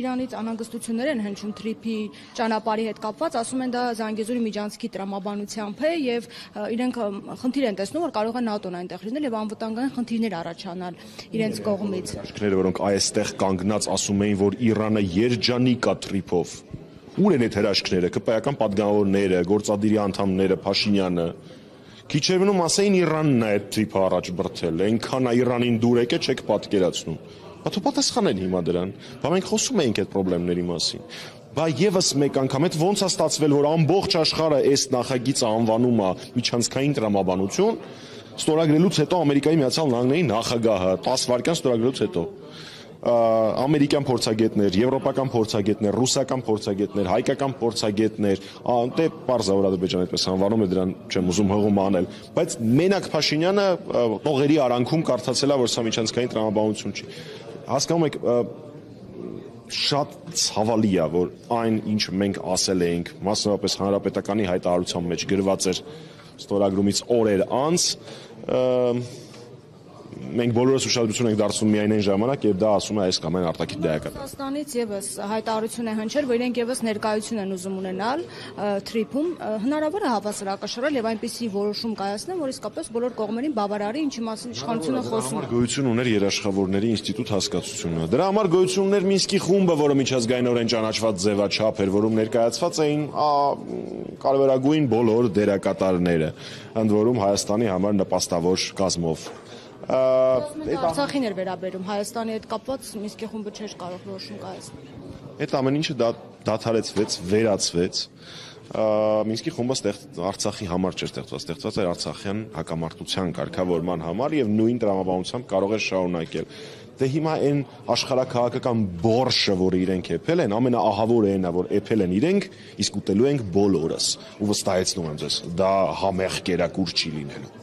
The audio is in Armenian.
Իրանից անհանգստություններ են հնչում թրիփի ճանապարհի հետ կապված, ասում են դա Զանգեզուրի միջանցքի տրամաբանությամբ է եւ իրենք խնդիր են տեսնում, որ կարող է ՆԱՏՕ-ն այնտեղ լինել եւ անվտանգային խնդիրներ առաջանալ իրենց կողմից։ Աշկները, որոնք այստեղ կանգնած ասում էին, որ Իրանը երջանիկ է թրիփով։ Ուր են այդ հրաշքները, ԿՊ-ական պատգամավորները, գործադիրի անդամները, Փաշինյանը։ Քիչ էր մնում ասեին Իրանն է այդ թրիփը առաջ բրդել, այնքան է Իրանին դուր եկել, չեք պատկերացնում։ Բա դու պատասխանել հիմա դրան։ Բա մենք խոսում էինք այդ խնդիրների մասին։ Բա եւս մեկ անգամ այդ ոնց է ստացվել, որ ամբողջ աշխարհը այս նախագիծը անվանում է միջանցքային տրամաբանություն, ստորագրելուց հետո Ամերիկայի Միացյալ Նահանգների նախագահը 10 վայրկյան ստորագրելուց հետո ամերիկյան փորձագետներ, եվրոպական փորձագետներ, ռուսական փորձագետներ, հայկական փորձագետներ, դե պարզա որ Ադրբեջանը այդպես անվանում է, դրան չեմ ուզում հղում անել, բայց մենակ Փաշինյանը տողերի արանքում կարդացել է, որ սա միջանցքային տրամաբանություն չի։ Հասկանում եք, շատ ցավալի է, որ այն, ինչ մենք ասել էինք, մասնավորապես հանրապետականի հայտարարության մեջ գրված էր ստորագրումից օրեր անց, մենք բոլորս ուշադրություն ենք դարձնում միայն այն ժամանակ, երբ դա ասում է այս կամ այն արտաքին դերակատար։ Ռուսաստանից եւս հայտարարություն է հնչել, որ իրենք եւս ներկայություն են ուզում ունենալ թրիփում, հնարավոր է հավասարակշռել եւ այնպիսի որոշում կայացնել, որ իսկապես բոլոր կողմերին բավարարի, ինչի մասին իշխանությունը խոսում է։ Գոյություն ուներ երաշխավորների ինստիտուտ հասկացությունը։ Դրա համար գոյություն ուներ Մինսկի խումբը, որը միջազգայինորեն ճանաչված ձևաչափ էր, որում ներկայացված էին կարևորագույն բոլոր դերակատարները, ընդ որում Հայաստանի համար նպաստավոր կազմով։ Արցախին էր վերաբերում, Հայաստանի հետ կապված Մինսկի խումբը չէր կարող որոշում կայացնել։ Այդ ամեն ինչը դադարեցվեց, վերացվեց։ Մինսկի խումբը Արցախի համար չէր ստեղծված, ստեղծված էր արցախյան հակամարտության կարգավորման համար եւ նույն տրամաբանությամբ կարող էր շարունակել։ Դե հիմա այն աշխարհաքաղաքական բորշը, որը իրենք էփել են, ամենաահավորը այն է, որ էփել են իրենք, իսկ ուտելու ենք բոլորս։ Ու վստահեցնում եմ ձեզ, դա համեղ կերակուր չի լինելու։